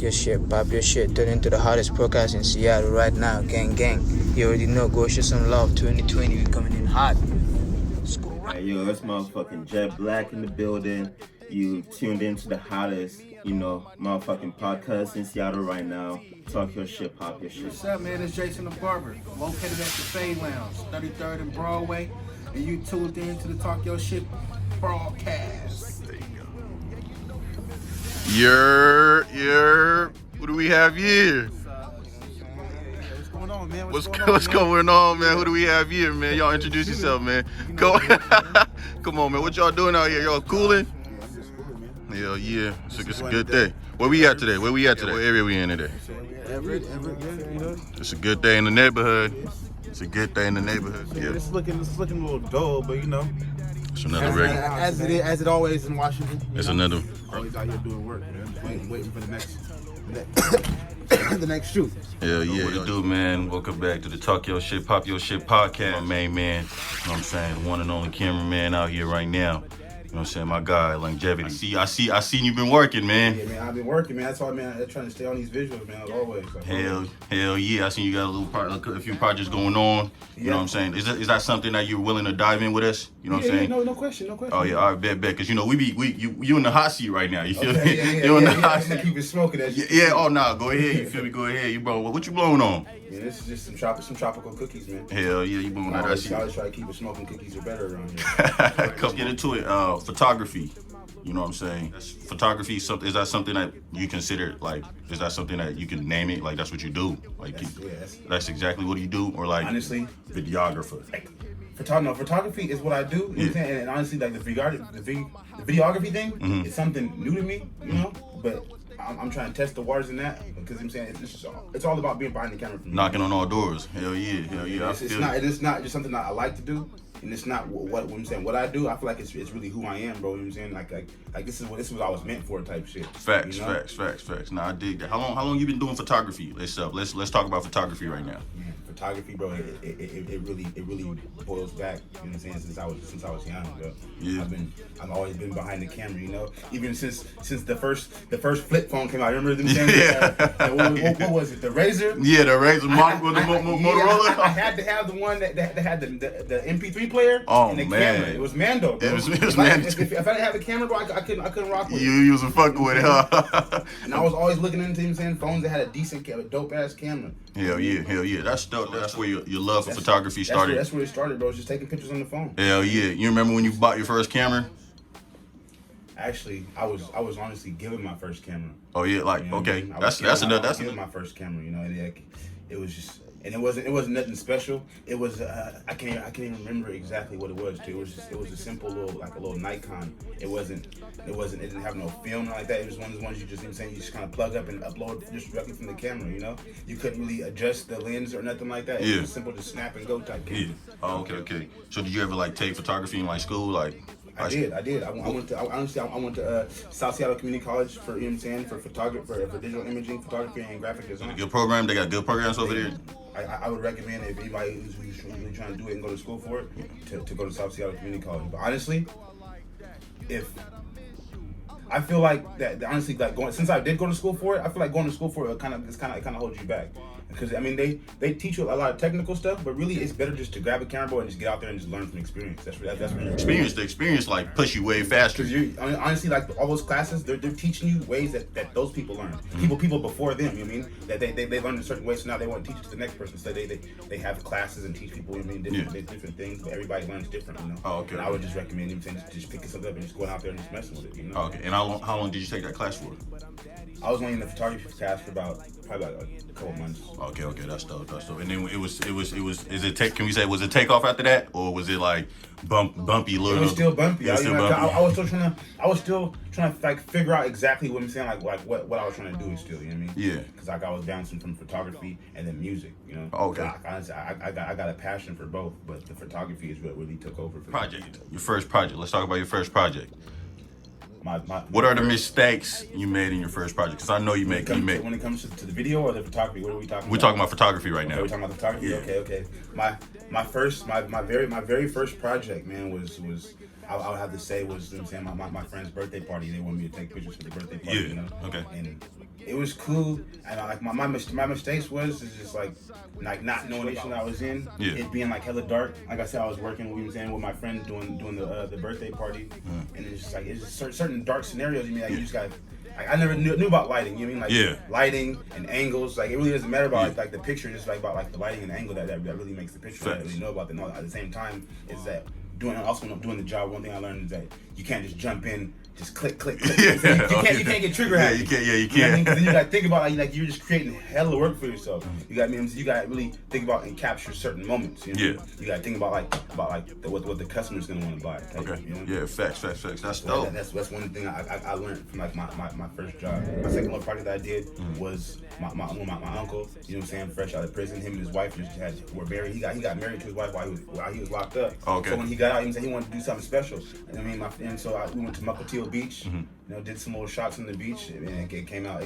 your shit, pop your shit. Turn into the hottest podcast in Seattle right now. Gang, gang. You already know. Go show some love. 2020, we coming in hot. Hey, yo, it's motherfucking Jet Black in the building. You tuned into the hottest, motherfucking podcast in Seattle right now. Talk your shit, pop your shit. What's up, man? It's Jason the Barber, located at the Fade Lounge, 33rd and Broadway, and you tuned in to the Talk Your Shit broadcast. There you go. What do we have here? What's going on, man? What's going on, man? Who do we have here, man? Y'all introduce yourself, man. Come on, man. What y'all doing out here? Y'all cooling? Hell yeah. It's a good day. Where we at today? What area we in today? Everett, It's a good day in the neighborhood. Yeah. It's looking a little dull, but It's another regular. as it always in Washington. It's another. Always out here doing work, man. Waiting for the next the next shoot. Hell yeah. What it do, man? Welcome back to the Talk Your Shit, Pop Your Shit podcast. My main man, you know what I'm saying? The one and only cameraman out here right now. You know what I'm saying? My guy, longevity. I seen you been working, man. Yeah, man, I've been working, man. That's why, man, I'm trying to stay on these visuals, man, as always. Hell yeah. I seen you got a few projects going on. You know what I'm saying? Is that something that you're willing to dive in with us? You know what I'm saying? No question. Oh yeah, all right, bet. Because you in the hot seat right now. You feel me? Yeah, You're in the hot seat. Keep it smoking. Yeah. Oh nah. Go ahead. You feel me? Go ahead. You bro. What you blowing on? Yeah, this is just some tropical cookies, man. Hell yeah, you blowing that. I always try to keep it smoking. Cookies are better around here. Come get into it. Photography. You know what I'm saying? Photography. Is that something that you consider Is that something that you can name it? Like that's what you do? That's exactly what you do, or honestly, videographer. Photography is what I do. You know what I'm saying? And honestly, the videography thing is something new to me. But I'm trying to test the waters in that because I'm saying it's all about being behind the camera for me. Knocking on all doors. Hell yeah. It's not just something that I like to do. And it's not what I'm saying. What I do, I feel like it's really who I am, bro. You know what I'm saying? Like this is what I was meant for, type shit. Facts. Nah, I dig that. How long you been doing photography? Let's talk about photography right now. Man, photography, bro. It really boils back. You know what I'm saying? Since I was young, bro. Yeah. I've always been behind the camera. Even since the first flip phone came out. Remember them saying? Yeah. What was it? The Razr? Yeah, the Razr with the Motorola. I had to have the one that had the MP3 player and the camera. It was Mando, bro. It was Mando. If I didn't have the camera, bro, I couldn't rock with it. You was fucking with it, huh? And I was always looking into phones that had a decent, dope ass camera. Hell yeah. That's dope. That's where your love for photography started. That's where it started, bro. Just taking pictures on the phone. Hell yeah. You remember when you bought your first camera? Actually, I was honestly given my first camera. Oh yeah, okay. I was given my my first camera. It was just. And it wasn't nothing special. It was I can't even remember exactly what it was too. It was a simple little Nikon. It didn't have no film like that. It was one of those ones you just kind of plug up and upload just directly from the camera. You couldn't really adjust the lens or nothing like that. It was simple, just snap and go type camera. Yeah. Oh, okay. So did you ever take photography in school I did. I went to South Seattle Community College for for photography, for digital imaging, photography, and graphic design. Good program. They got good programs over there. I would recommend if anybody who's really trying to do it and go to school for it to go to South Seattle Community College. But honestly, I feel like that honestly, since I did go to school for it, I feel like going to school for it kind of holds you back. Because they teach you a lot of technical stuff, but really it's better just to grab a camera board and just get out there and just learn from experience. That's what the experience push you way faster. Because honestly, all those classes, they're teaching you ways that those people learned. Mm-hmm. People before them, you know what I mean? That they learned in certain ways, so now they want to teach it to the next person. So they have classes and teach people, different things, but everybody learns different, Oh, okay. And I would just recommend just picking something up and just going out there and just messing with it, Oh, okay. And how long did you take that class for? I was only in the photography class for probably a couple months. Okay, that's dope. And then can we say, was it takeoff after that, or was it bumpy little? It was still bumpy. I was still trying to figure out exactly what I'm saying, what I was trying to do still, you know what I mean? Yeah. Because I was bouncing from photography and then music, Okay. Honestly, I got a passion for both, but the photography is what really took over for me. Your first project. Let's talk about your first project. What are the mistakes you made in your first project? Because I know you make. When it comes to the video or the photography, what are we talking about? We're talking about photography right now. We're talking about photography. Yeah. Okay. My very first project, man, was I would have to say was, my friend's birthday party. They wanted me to take pictures for the birthday party. Yeah. Okay. And It was cool, and like my mistakes was just like not knowing the issue I was in. Yeah. It being like hella dark. Like I said, I was working. We was in with my friend doing the birthday party, and it's just like it's just certain dark scenarios. You mean like you just got. Like, I never knew about lighting. You know what I mean like lighting and angles. Like it really doesn't matter about like the picture. Just like about like the lighting and angle that really makes the picture. I really know about the. At the same time, is that doing the job. One thing I learned is that you can't just jump in. Just click. You can't get trigger happy. You can't. You know what I mean? 'Cause then you gotta think about like you're just creating hella work for yourself. You got you gotta really think about and capture certain moments. You know? You gotta think about what the customer's gonna want to buy. Okay. You know? Yeah. Facts. That's dope. That's one thing I learned from like my first job. My second little project that I did was my uncle. You know what I'm saying? Fresh out of prison, him and his wife were married. He got married to his wife while he was locked up. Okay. So when he got out, he wanted to do something special. I mean, we went to Mukilteo Beach. You know, did some little shots on the beach, and it came out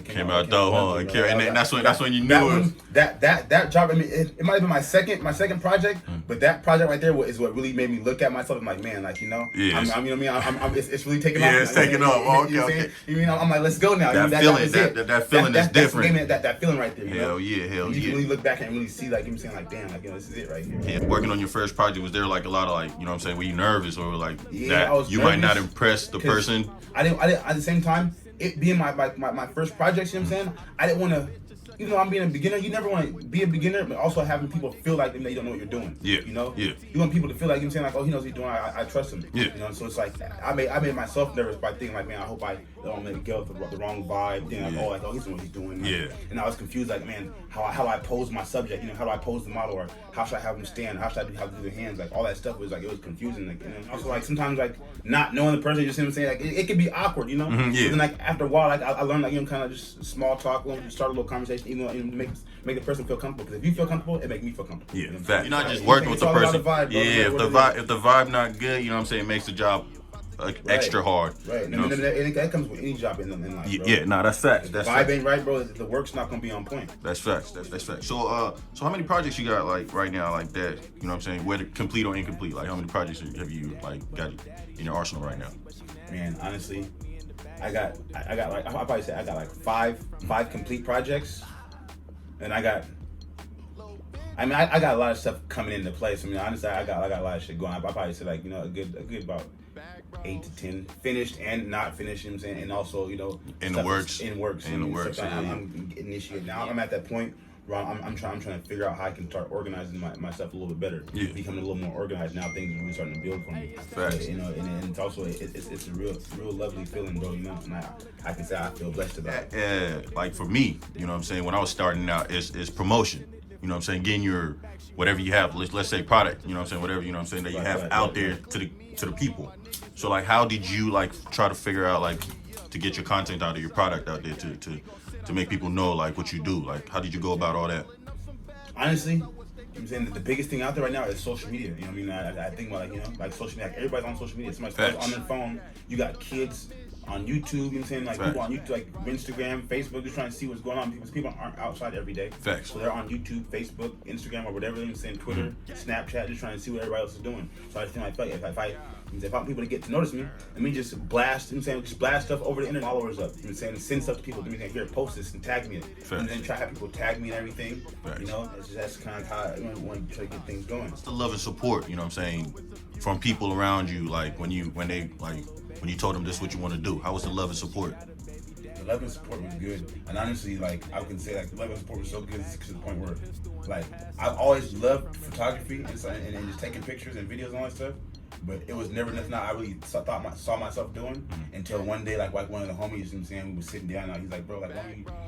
dope, huh? And that's when you knew that job. I mean, it might have been my second project, but that project right there is what really made me look at myself. I'm like, man, like you know, you know what I mean, it's really taking off. Yeah, it's taking off. Okay. You know, I'm like, let's go now. That feeling is different. That feeling right there. Hell yeah. You can really look back and really see, like, you know what I'm saying, like, damn, like, you know, this is it right here. Yeah, working on your first project, was there like a lot of like, you know what I'm saying, were you nervous or like I was you nervous might not impress the person? I didn't at the same time, it being my first project, you know what I'm saying, I didn't want to, even though I'm being a beginner, you never want to be a beginner, but also having people feel like they don't know what you're doing. Yeah. You know? Yeah. You want people to feel like, you know what I'm saying, like, oh, he knows what he's doing, I trust him. Yeah. You know, so it's like, I made myself nervous by thinking, like, man, I hope I don't make get the wrong vibe, thinking like, oh, he's doing what he's doing. Like, yeah. And I was confused, like, man, how I pose my subject, you know, how do I pose the model, or how should I have them stand, how should I do their hands, like, all that stuff was, like, it was confusing, like, and also, like, sometimes, like, not knowing the person, you see what I'm saying, like, it can be awkward, you know? Yeah. And then, like, after a while, like, I learned, like, you know, kind of just small talk, start a little conversation, even though, you know, make the person feel comfortable, because if you feel comfortable, it makes me feel comfortable. Yeah, you know? fact. You're not just working with the person. Vibe, if the vibe not good, you know what I'm saying, it makes the job extra hard. Right, you know? and that comes with any job in life, bro. Yeah, no, that's facts. That's vibe facts. ain't right, bro. The work's not gonna be on point. That's facts. That's facts. So how many projects you got like right now like that? You know what I'm saying? Whether complete or incomplete, like how many projects have you like got in your arsenal right now? Man, honestly, I got like I'll probably say I got like five complete projects, and I got a lot of stuff coming into place. I mean, honestly, I got a lot of shit going. I probably say like, you know, a good about 8 to 10 finished and not finished. You know what I'm saying, and also, you know, in the works. I'm initiating now. I'm at that point where I'm trying to figure out how I can start organizing myself a little bit better. Yeah. Becoming a little more organized now. Things are really starting to build for me. Facts. You know, and it's also it's a real lovely feeling, bro. You know, and I can say I feel blessed about it. Like for me, you know what I'm saying, when I was starting out, it's promotion. You know what I'm saying, getting your whatever you have, let's say product, you know what I'm saying, whatever, you know what I'm saying, that you have out there to the people. So like, how did you like try to figure out like to get your content out there, your product out there to make people know like what you do? Like, how did you go about all that? Honestly, I'm saying that the biggest thing out there right now is social media. You know what I mean? I think about, like, you know, like social media, like everybody's on social media. Somebody's on their phone. You got kids on YouTube, you know what I'm saying? Like people on YouTube, like Instagram, Facebook, just trying to see what's going on. People aren't outside every day. Facts. So they're on YouTube, Facebook, Instagram, or whatever, you know what I'm saying, Twitter, Snapchat, just trying to see what everybody else is doing. So I just think like if I want people to get to notice me, let me just blast, you know what I'm saying, just blast stuff over the internet, followers up, you know what I'm saying, send stuff to people, you know what I'm saying, here, post this and tag me in it. Facts. And then try to have people tag me and everything. Facts. You know, that's kind of how I want to try to get things going. It's the love and support, you know what I'm saying, from people around you, like when you told them this is what you want to do. How was the love and support? The love and support was good, and honestly, like I can say, like the love and support was so good to the point where, like, I've always loved photography and just taking pictures and videos and all that stuff. But it was never nothing I really saw myself doing until one day, like one of the homies, you know what I'm saying, we was sitting down, and he's like, bro, like why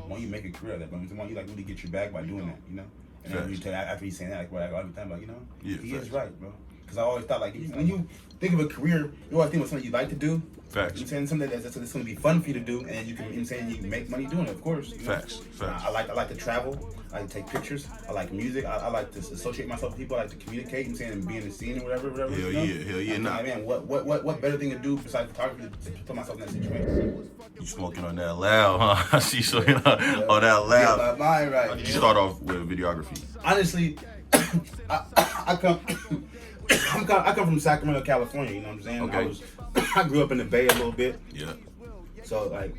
don't you make a career of that, bro? Why don't you like really get your bag by doing that, you know? And then after he's saying that, like, all the time, like, you know, he is right, bro. Because I always thought, like, when you think of a career, you always think of something you like to do. Facts. You know, saying something that's going to be fun for you to do, and you can, you know, saying you can make money doing it, of course. You know? Facts. I like to travel. I like to take pictures. I like music. I like to associate myself with people. I like to communicate, you know, saying, and be in the scene or whatever. Hell you know? yeah. Nah, man, what better thing to do besides photography to put myself in that situation? You smoking on that loud, huh? I see so on that loud. Yeah, my mind right. How did you start off with videography? Honestly, I come from Sacramento, California. You know what I'm saying? Okay. I grew up in the Bay a little bit. Yeah. So like,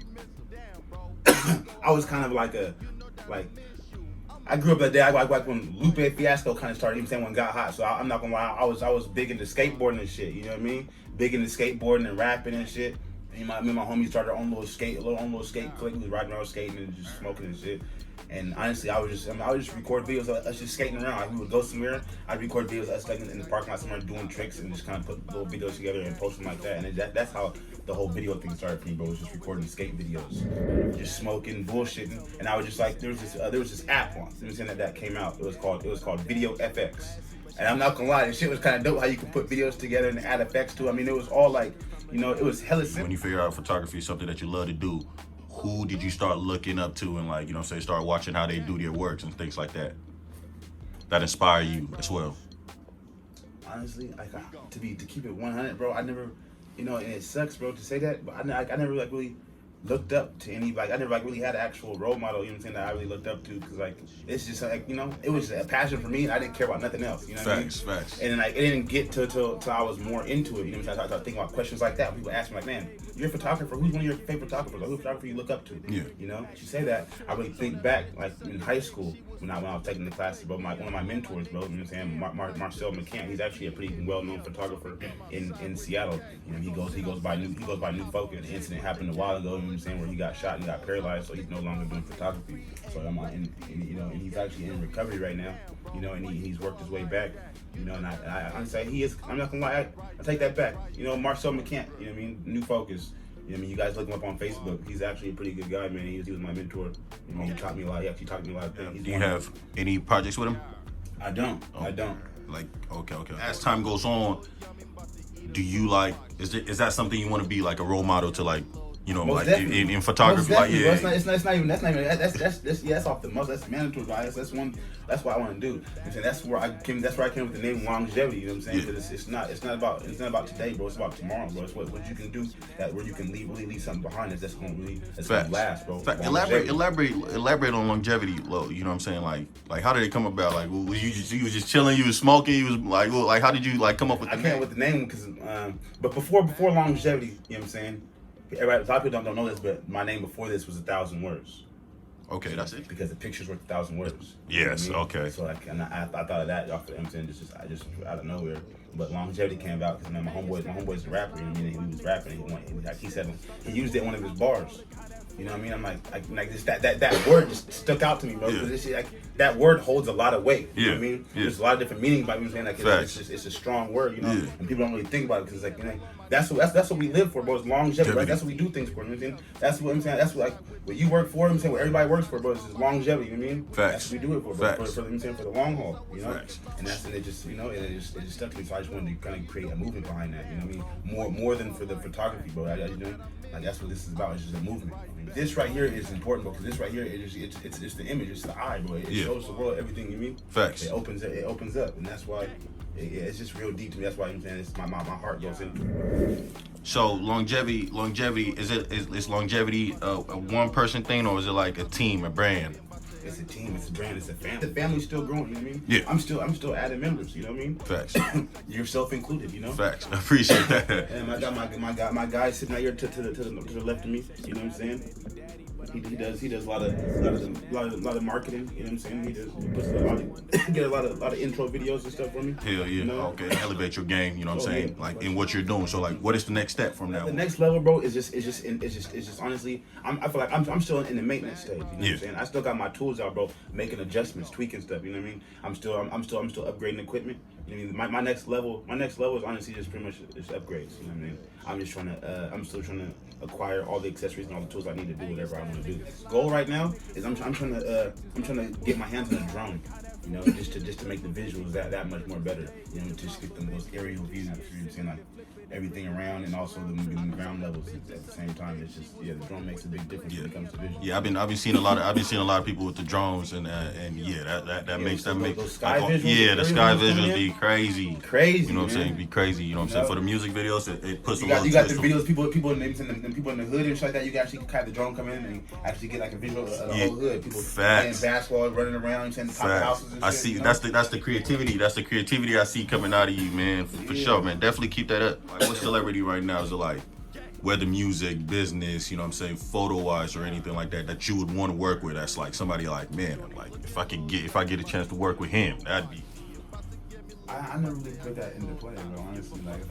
I was kind of like I grew up that day. I like when Lupe Fiasco kind of started. You know what I'm saying, when it got hot. So I'm not gonna lie. I was big into skateboarding and shit. You know what I mean? Big into skateboarding and rapping and shit. Me and my homies started our own little skate clique. We was riding around skating and just smoking and shit. And honestly, I would just record videos of us just skating around. Like, we would go somewhere, I'd record videos of us like in the parking lot somewhere doing tricks and just kind of put little videos together and post them like that. And that's how the whole video thing started for me, bro. Was just recording skate videos, just smoking, bullshitting. And I was just like, there was this app on, you know what I'm saying, that came out. It was called Video FX. And I'm not gonna lie, this shit was kind of dope how you could put videos together and add effects to it. I mean, it was all like, you know, it was hella simple. When you figure out photography is something that you love to do, who did you start looking up to and, like, you know, start watching how they do their works and things like that inspire you as well? Honestly, like, to keep it 100, bro, I never, you know, and it sucks, bro, to say that, but I never like really looked up to any, like, I never like really had an actual role model, you know what I'm saying, that I really looked up to, because like, it's just like, you know, it was a passion for me and I didn't care about nothing else, you know what I mean? Facts. And then like, it didn't get till I was more into it, you know what I'm saying? I started thinking about questions like that. People ask me like, man, you're a photographer, who's one of your favorite photographers? Like, who's a photographer you look up to? Yeah. You know, you say that, I really think back, like in high school, when I was taking the classes, bro, one of my mentors, bro, you know what I'm saying, Marcel McCann, he's actually a pretty well-known photographer in Seattle. You know, he goes by New Focus. An incident happened a while ago, you know what I'm saying, where he got shot and got paralyzed, so he's no longer doing photography. So and he's actually in recovery right now, you know, and he's worked his way back, you know, and I honestly, he is, I'm not gonna lie, I take that back. You know, Marcel McCann, you know what I mean, New Focus. You know what I mean, you guys look him up on Facebook. He's actually a pretty good guy, man. He was my mentor. You know, he taught me a lot. He actually taught me a lot of things. Do you have any projects with him? I don't. I don't. Like, okay. As time goes on, do you like, is that something you want to be like a role model to, like, you know, Most like in photography? Like, yeah. Bro, it's not even that's off the most. That's mandatory. That's what I want to do. And so that's where I came with the name longevity. You know what I'm saying? Because it's not about today, bro. It's about tomorrow, bro. It's what you can do where you can leave something behind that's gonna last, bro. Elaborate on longevity, you know what I'm saying? Like how did it come about? Like, was you was just chilling, you was smoking, you was like how did you like come up with the name? I came with the name because but before longevity, you know what I'm saying? Everybody, a lot of people don't know this, but my name before this was 1,000 words. Okay, that's it. Because the picture's worth 1,000 words. Yes. You know what I mean? Okay. So I thought of that off the MTN just out of nowhere. But longevity came about because, man, my homeboy's a rapper. You know what I mean? He was rapping. He said he used it in one of his bars. You know what I mean? I'm like this, that word just stuck out to me, bro. Yeah. This shit, like, that word holds a lot of weight. You know what I mean? Yeah. There's a lot of different meanings by me saying like it's a strong word, you know. Yeah. And people don't really think about it because, like, you know, that's what we live for, bro. It's longevity, right? That's what we do things for. You know what I'm saying? That's what I'm saying. That's what you work for. I'm saying what everybody works for, bro. It's longevity. You know what I mean? Facts. That's what we do it for, bro. Facts. For the long haul. You know. Facts. And it just, you know, it just stuck to me. So I just wanted to kind of create a movement behind that. You know what I mean? More than for the photography, bro. You know, like, that's what this is about. It's just a movement. This right here is important, because this right here it's the image, it's the eye, bro. It shows the world everything you mean. Facts. It opens up, and that's why it's just real deep to me. That's why I'm saying it's my heart goes into it. So longevity is longevity a one person thing, or is it like a team, a brand? It's a team, it's a brand, it's a family. The family's still growing, you know what I mean? Yeah. I'm still adding members, you know what I mean? Facts. Yourself included, you know? Facts. I appreciate that. And I got my guy sitting right here to the left of me, you know what I'm saying? He does a lot of marketing, you know what I'm saying? He puts a lot of intro videos and stuff for me. Hell yeah. You know? Okay. Elevate your game, you know what I'm saying? Yeah. Like in what you're doing. So like what is the next step from now? The next level, bro, is just honestly, I feel like I'm still in the maintenance stage, you know what I'm saying? I still got my tools out, bro, making adjustments, tweaking stuff, you know what I mean? I'm still upgrading equipment. You know what I mean? My next level is honestly just pretty much just upgrades, you know what I mean? I'm still trying to acquire all the accessories and all the tools I need to do whatever I want to do. Goal right now is I'm trying to get my hands on a drone, you know, just to make the visuals that much more better, you know, just get those aerial views, you know what I'm saying, like everything around, and also the ground levels at the same time. It's just, the drone makes a big difference when it comes to visuals. Yeah, I've been seeing a lot of people with the drones, and that makes those sky visuals. Yeah, the sky visuals be crazy. You know what I'm saying? Be crazy. You know what I'm saying? For the music videos, it puts you got the videos, people in the hood and shit like that. You can actually have the drone come in and actually get like a visual of the whole hood. People playing basketball, running around, and top of houses and shit. I see. That's the creativity. That's the creativity I see coming out of you, man. For sure, man. Definitely keep that up. Like, what celebrity right now is it like? whether music, business, you know what I'm saying, photo-wise or anything like that, that you would want to work with? That's like somebody like, man, like if I get a chance to work with him, that'd be. I never really put that into play, bro. Honestly, like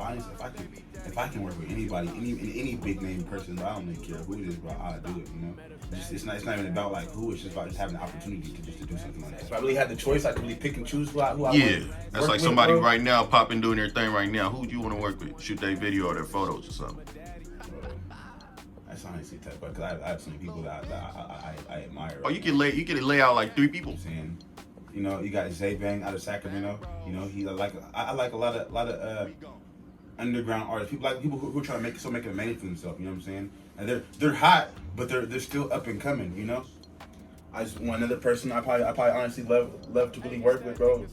if I can work with anybody, any big name person, bro, I don't really care who it is, bro. I'll do it. You know, it's not even about like who. It's just about just having the opportunity to do something like that. If I really had the choice, I could really pick and choose who I Yeah, that's like somebody with, right now popping doing their thing right now. Who do you want to work with? Shoot their video or their photos or something. That's honestly tough, because I have some people that I admire. Oh, you can lay out like 3 people. Saying, you know, you got Zay Bang out of Sacramento. You know, I like a lot of underground artists. People who are trying to make a name for themselves. You know what I'm saying? And they're hot, but they're still up and coming. You know. I just want another person I probably honestly love to really work with, bro.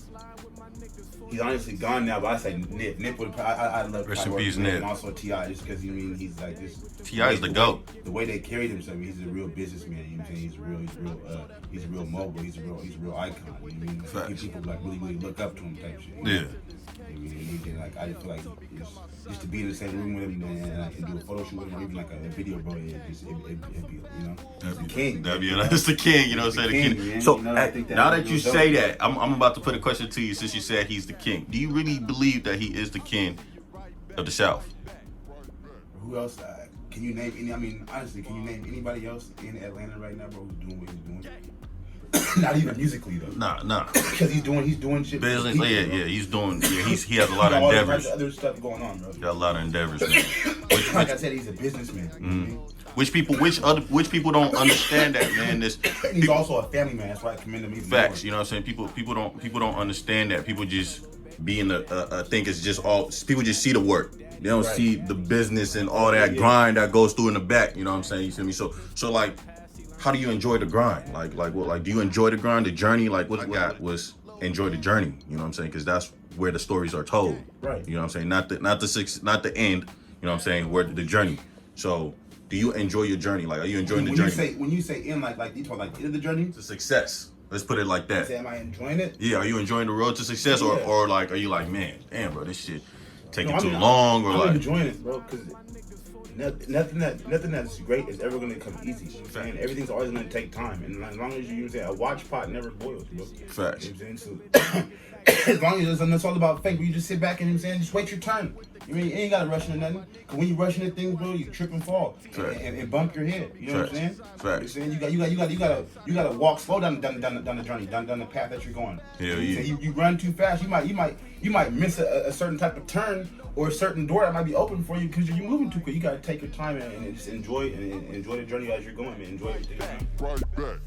He's honestly gone now, but I say Nip. Nip would I love. Rest in peace, Nip. And also T.I. just because he's like this. T.I. is the GOAT. The way they carry themselves, he's a real businessman. You know what I'm saying? He's a real mogul. He's a real icon. You know what I mean? People like really look up to him type shit. Yeah. I mean, like I just feel like just to be in the same room with him and I can do a photo shoot with him or even like a video, bro. It'd be, you know, the king. That's the king. You know what I'm saying? The king. So now that you say that, I'm about to put a question to you since you said he's the king. Do you really believe that he is the king of the South? Who else? Can you name any? I mean, honestly, can you name anybody else in Atlanta right now, bro, who's doing what he's doing? Not even musically though. Nah. Because he's doing shit. Business, he's doing. Yeah, he has a lot of endeavors. Other stuff going on, bro. Got a lot of endeavors, man. Like I said, he's a businessman. Mm-hmm. Which people don't understand that, man. He's also a family man. That's why I commend him even facts. more. You know what I'm saying? People don't understand that. People just being think it's just all. People just see the work. They don't see the business and all that grind that goes through in the back. You know what I'm saying? You feel me? So like, how do you enjoy the grind? Like do you enjoy the grind, the journey? Like what I got was enjoy the journey. You know what I'm saying? Because that's where the stories are told. Right. You know what I'm saying? Not the end. You know what I'm saying? Where the journey. So do you enjoy your journey? Like, are you enjoying the journey? When you say end, like you talk like end of the journey? It's a success. Let's put it like that. Say, am I enjoying it? Yeah. Are you enjoying the road to success, or like, are you like, man, damn, bro, this shit taking too long, or I'm enjoying it, bro, because nothing that's great is ever gonna come easy. And everything's always gonna take time. And as long as you use a watch pot never boils, bro. Facts. You know what I'm saying? So, as long as it's all about fake, but you just sit back and just wait your turn. You ain't gotta rush into nothing. Cause when you rush into things, bro, you trip and fall and bump your head. You know what I'm saying? Facts. You gotta walk slow down the journey, down the path that you're going. Hell yeah. Yeah. You run too fast, you might miss a certain type of turn or a certain door that might be open for you because you're moving too quick. You gotta take your time and just enjoy the journey as you're going, man. Enjoy everything. Right back.